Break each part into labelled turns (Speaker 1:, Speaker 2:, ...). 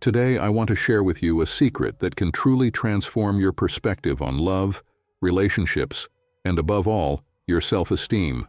Speaker 1: Today, I want to share with you a secret that can truly transform your perspective on love, relationships, and above all, your self-esteem.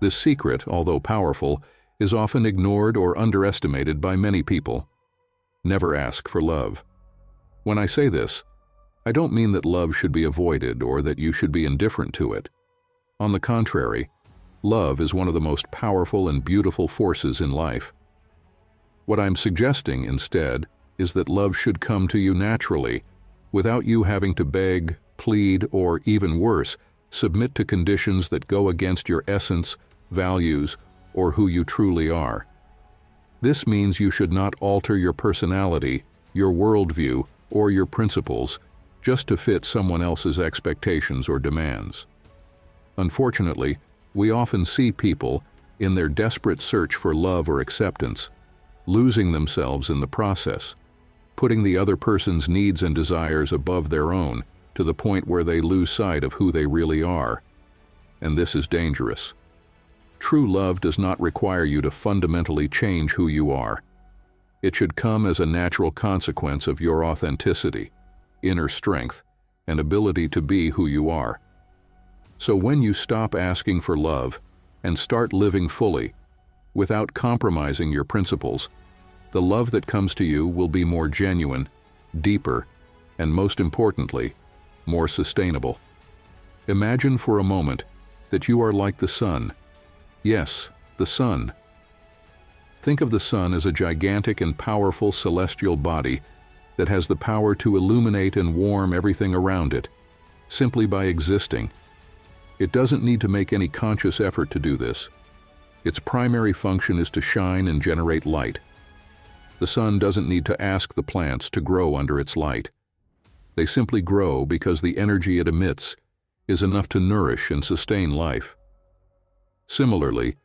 Speaker 1: This secret, although powerful, is often ignored or underestimated by many people. Never ask for love. When I say this, I don't mean that love should be avoided or that you should be indifferent to it. On the contrary, love is one of the most powerful and beautiful forces in life. What I'm suggesting, instead, is that love should come to you naturally, without you having to beg, plead, or even worse, submit to conditions that go against your essence, values, or who you truly are. This means you should not alter your personality, your worldview, or your principles just to fit someone else's expectations or demands. Unfortunately, we often see people, in their desperate search for love or acceptance, losing themselves in the process, putting the other person's needs and desires above their own to the point where they lose sight of who they really are. And this is dangerous. True love does not require you to fundamentally change who you are. It should come as a natural consequence of your authenticity, inner strength, and ability to be who you are. So when you stop asking for love and start living fully, without compromising your principles, the love that comes to you will be more genuine, deeper, and most importantly, more sustainable. Imagine for a moment that you are like the sun. Yes, the sun. Think of the sun as a gigantic and powerful celestial body that has the power to illuminate and warm everything around it, simply by existing. It doesn't need to make any conscious effort to do this. Its primary function is to shine and generate light. The sun doesn't need to ask the plants to grow under its light. They simply grow because the energy it emits is enough to nourish and sustain life. Similarly,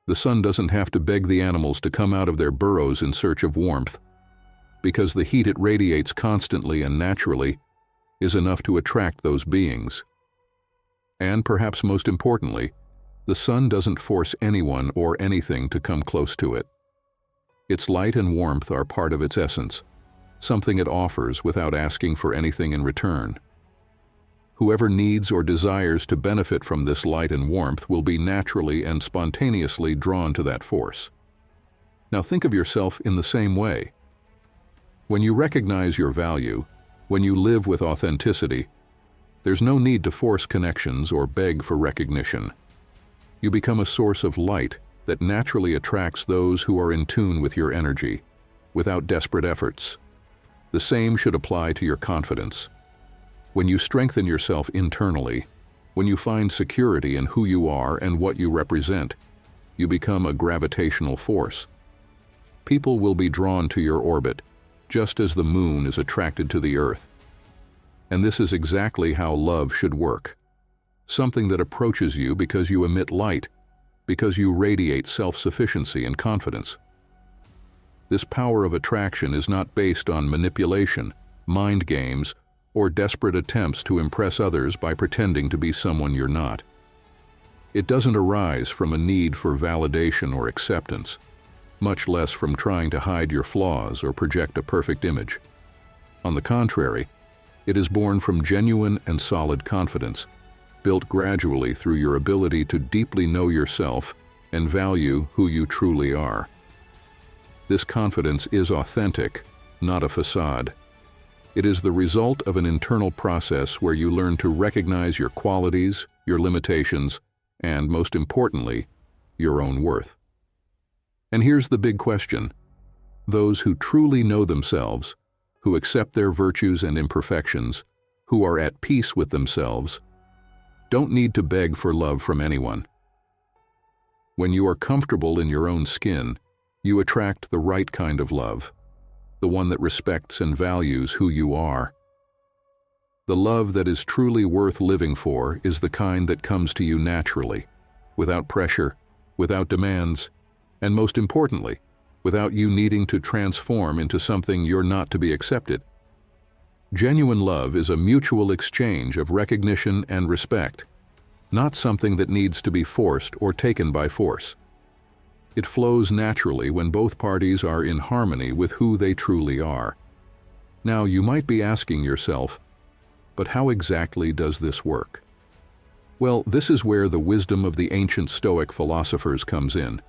Speaker 1: the sun doesn't have to beg the animals to come out of their burrows in search of warmth, because the heat it radiates constantly and naturally is enough to attract those beings. And perhaps most importantly, the sun doesn't force anyone or anything to come close to it. Its light and warmth are part of its essence, something it offers without asking for anything in return. Whoever needs or desires to benefit from this light and warmth will be naturally and spontaneously drawn to that force. Now think of yourself in the same way. When you recognize your value, when you live with authenticity, there's no need to force connections or beg for recognition. You become a source of light that naturally attracts those who are in tune with your energy, without desperate efforts. The same should apply to your confidence. When you strengthen yourself internally, when you find security in who you are and what you represent, you become a gravitational force. People will be drawn to your orbit, just as the moon is attracted to the earth. And this is exactly how love should work. Something that approaches you because you emit light, because you radiate self-sufficiency and confidence. This power of attraction is not based on manipulation, mind games, or desperate attempts to impress others by pretending to be someone you're not. It doesn't arise from a need for validation or acceptance, much less from trying to hide your flaws or project a perfect image. On the contrary, it is born from genuine and solid confidence, built gradually through your ability to deeply know yourself and value who you truly are. This confidence is authentic, not a facade. It is the result of an internal process where you learn to recognize your qualities, your limitations, and, most importantly, your own worth. And here's the big question. Those who truly know themselves, who accept their virtues and imperfections, who are at peace with themselves, don't need to beg for love from anyone. When you are comfortable in your own skin, you attract the right kind of love, the one that respects and values who you are. The love that is truly worth living for is the kind that comes to you naturally, without pressure, without demands, and most importantly, without you needing to transform into something you're not to be accepted. Genuine love is a mutual exchange of recognition and respect, not something that needs to be forced or taken by force. It flows naturally when both parties are in harmony with who they truly are. Now, you might be asking yourself, but how exactly does this work? Well, this is where the wisdom of the ancient Stoic philosophers comes in.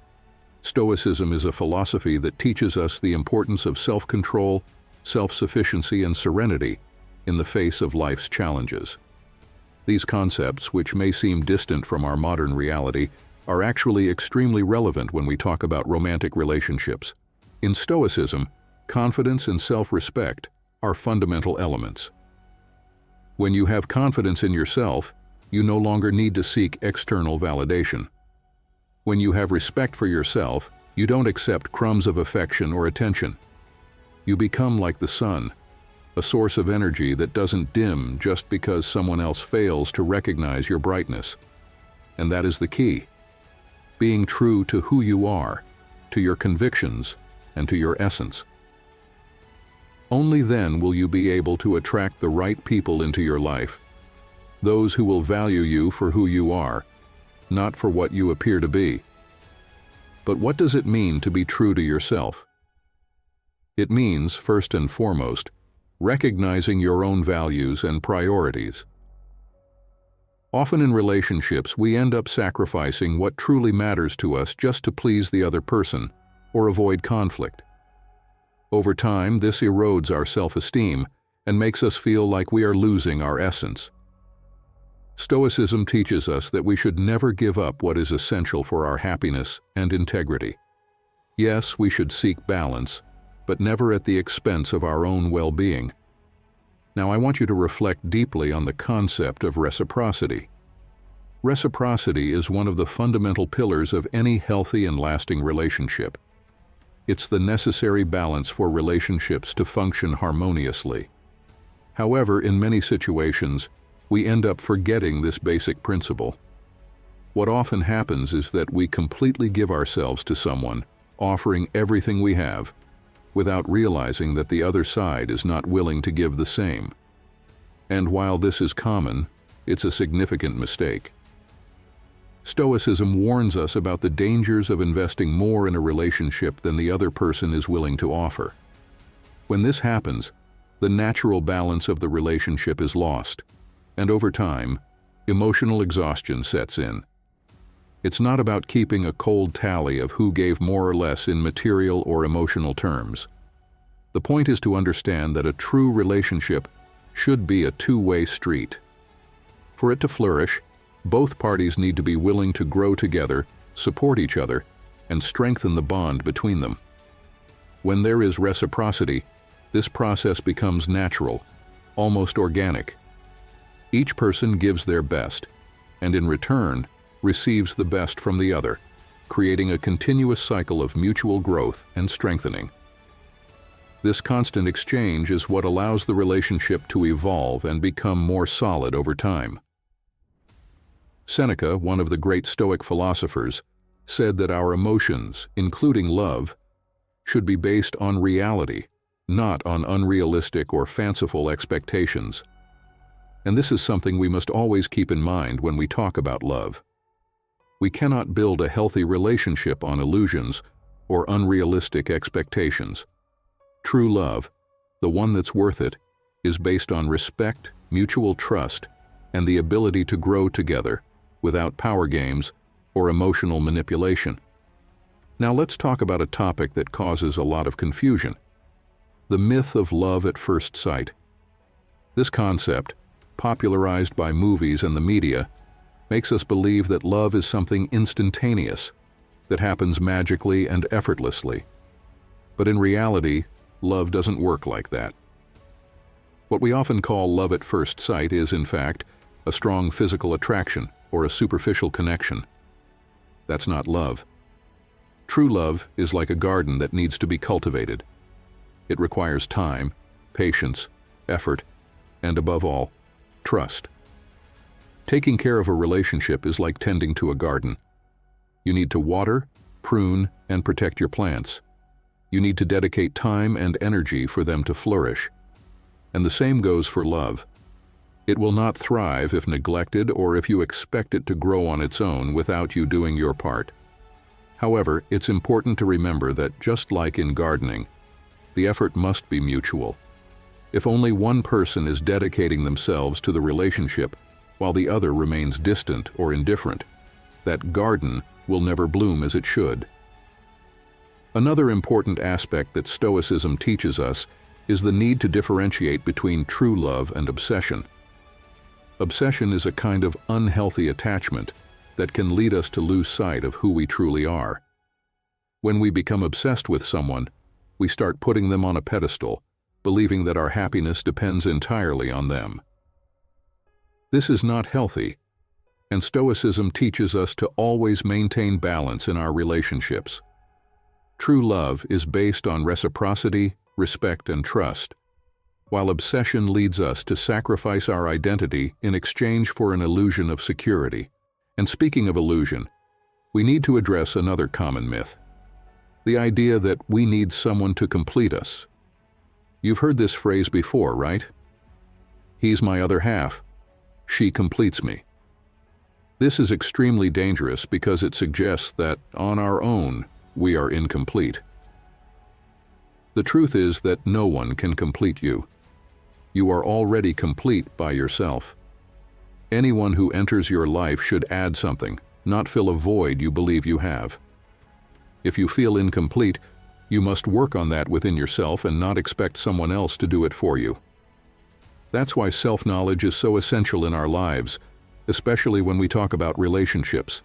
Speaker 1: Stoicism is a philosophy that teaches us the importance of self-control, self-sufficiency, and serenity in the face of life's challenges. These concepts, which may seem distant from our modern reality, are actually extremely relevant when we talk about romantic relationships. In Stoicism, confidence and self-respect are fundamental elements. When you have confidence in yourself, you no longer need to seek external validation. When you have respect for yourself, you don't accept crumbs of affection or attention. You become like the sun, a source of energy that doesn't dim just because someone else fails to recognize your brightness. And that is the key. Being true to who you are, to your convictions, and to your essence. Only then will you be able to attract the right people into your life, those who will value you for who you are, not for what you appear to be. But what does it mean to be true to yourself? It means, first and foremost, recognizing your own values and priorities. Often in relationships, we end up sacrificing what truly matters to us just to please the other person or avoid conflict. Over time, this erodes our self-esteem and makes us feel like we are losing our essence. Stoicism teaches us that we should never give up what is essential for our happiness and integrity. Yes, we should seek balance, but never at the expense of our own well-being. Now, I want you to reflect deeply on the concept of reciprocity. Reciprocity is one of the fundamental pillars of any healthy and lasting relationship. It's the necessary balance for relationships to function harmoniously. However, in many situations, we end up forgetting this basic principle. What often happens is that we completely give ourselves to someone, offering everything we have, without realizing that the other side is not willing to give the same. And while this is common, it's a significant mistake. Stoicism warns us about the dangers of investing more in a relationship than the other person is willing to offer. When this happens, the natural balance of the relationship is lost, and over time, emotional exhaustion sets in. It's not about keeping a cold tally of who gave more or less in material or emotional terms. The point is to understand that a true relationship should be a two-way street. For it to flourish, both parties need to be willing to grow together, support each other, and strengthen the bond between them. When there is reciprocity, this process becomes natural, almost organic. Each person gives their best, and in return, receives the best from the other, creating a continuous cycle of mutual growth and strengthening. This constant exchange is what allows the relationship to evolve and become more solid over time. Seneca, one of the great Stoic philosophers, said that our emotions, including love, should be based on reality, not on unrealistic or fanciful expectations. And this is something we must always keep in mind when we talk about love. We cannot build a healthy relationship on illusions or unrealistic expectations. True love, the one that's worth it, is based on respect, mutual trust, and the ability to grow together without power games or emotional manipulation. Now let's talk about a topic that causes a lot of confusion: the myth of love at first sight. This concept, popularized by movies and the media, makes us believe that love is something instantaneous, that happens magically and effortlessly. But in reality, love doesn't work like that. What we often call love at first sight is, in fact, a strong physical attraction or a superficial connection. That's not love. True love is like a garden that needs to be cultivated. It requires time, patience, effort, and above all, trust. Taking care of a relationship is like tending to a garden. You need to water, prune, and protect your plants. You need to dedicate time and energy for them to flourish. And the same goes for love. It will not thrive if neglected or if you expect it to grow on its own without you doing your part. However, it's important to remember that just like in gardening, the effort must be mutual. If only one person is dedicating themselves to the relationship while the other remains distant or indifferent, that garden will never bloom as it should. Another important aspect that Stoicism teaches us is the need to differentiate between true love and obsession. Obsession is a kind of unhealthy attachment that can lead us to lose sight of who we truly are. When we become obsessed with someone, we start putting them on a pedestal, believing that our happiness depends entirely on them. This is not healthy, and Stoicism teaches us to always maintain balance in our relationships. True love is based on reciprocity, respect, and trust, while obsession leads us to sacrifice our identity in exchange for an illusion of security. And speaking of illusion, we need to address another common myth: the idea that we need someone to complete us. You've heard this phrase before, right? He's my other half. She completes me. This is extremely dangerous because it suggests that, on our own, we are incomplete. The truth is that no one can complete you. You are already complete by yourself. Anyone who enters your life should add something, not fill a void you believe you have. If you feel incomplete, you must work on that within yourself and not expect someone else to do it for you. That's why self-knowledge is so essential in our lives, especially when we talk about relationships.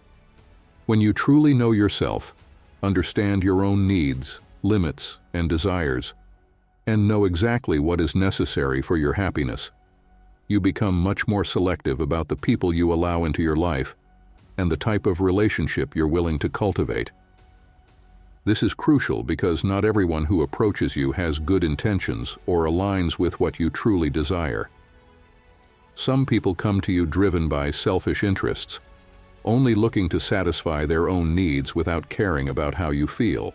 Speaker 1: When you truly know yourself, understand your own needs, limits, and desires, and know exactly what is necessary for your happiness, you become much more selective about the people you allow into your life and the type of relationship you're willing to cultivate. This is crucial because not everyone who approaches you has good intentions or aligns with what you truly desire. Some people come to you driven by selfish interests, only looking to satisfy their own needs without caring about how you feel.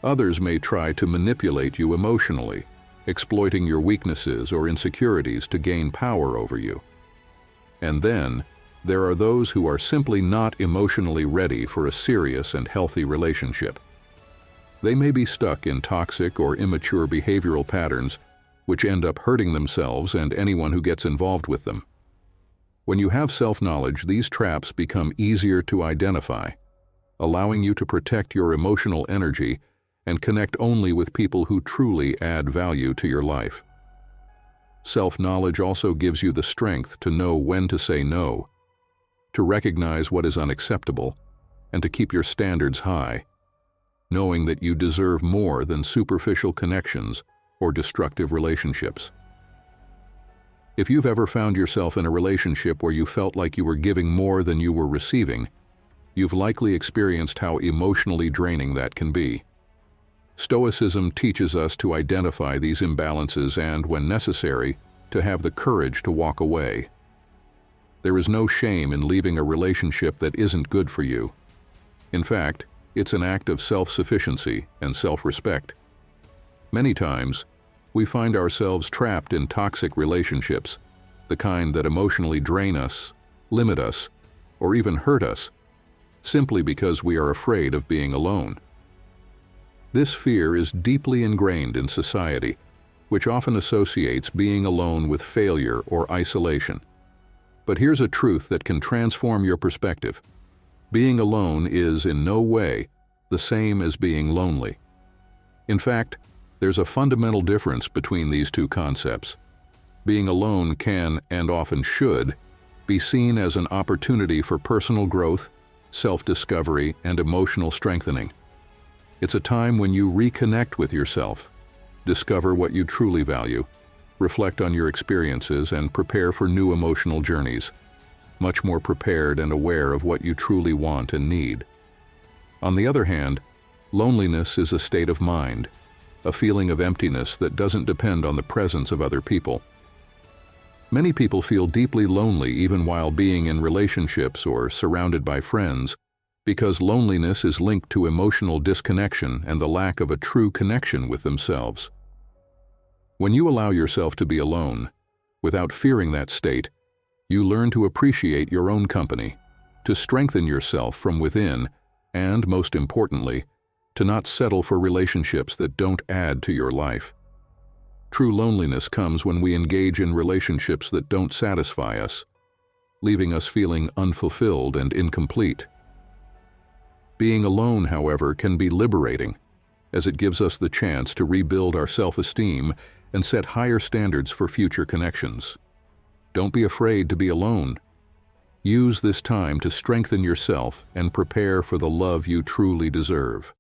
Speaker 1: Others may try to manipulate you emotionally, exploiting your weaknesses or insecurities to gain power over you. And then, there are those who are simply not emotionally ready for a serious and healthy relationship. They may be stuck in toxic or immature behavioral patterns, which end up hurting themselves and anyone who gets involved with them. When you have self-knowledge, these traps become easier to identify, allowing you to protect your emotional energy and connect only with people who truly add value to your life. Self-knowledge also gives you the strength to know when to say no, to recognize what is unacceptable, and to keep your standards high, knowing that you deserve more than superficial connections or destructive relationships. If you've ever found yourself in a relationship where you felt like you were giving more than you were receiving, you've likely experienced how emotionally draining that can be. Stoicism teaches us to identify these imbalances and, when necessary, to have the courage to walk away. There is no shame in leaving a relationship that isn't good for you. In fact, it's an act of self-sufficiency and self-respect. Many times, we find ourselves trapped in toxic relationships, the kind that emotionally drain us, limit us, or even hurt us, simply because we are afraid of being alone. This fear is deeply ingrained in society, which often associates being alone with failure or isolation. But here's a truth that can transform your perspective. Being alone is in no way the same as being lonely. In fact, there's a fundamental difference between these two concepts. Being alone can, and often should, be seen as an opportunity for personal growth, self-discovery, and emotional strengthening. It's a time when you reconnect with yourself, discover what you truly value, reflect on your experiences, and prepare for new emotional journeys, much more prepared and aware of what you truly want and need. On the other hand, loneliness is a state of mind, a feeling of emptiness that doesn't depend on the presence of other people. Many people feel deeply lonely even while being in relationships or surrounded by friends, because loneliness is linked to emotional disconnection and the lack of a true connection with themselves. When you allow yourself to be alone, without fearing that state, you learn to appreciate your own company, to strengthen yourself from within, And, most importantly, to not settle for relationships that don't add to your life. True loneliness comes when we engage in relationships that don't satisfy us, leaving us feeling unfulfilled and incomplete. Being alone, however, can be liberating, as it gives us the chance to rebuild our self-esteem and set higher standards for future connections. Don't be afraid to be alone. Use this time to strengthen yourself and prepare for the love you truly deserve.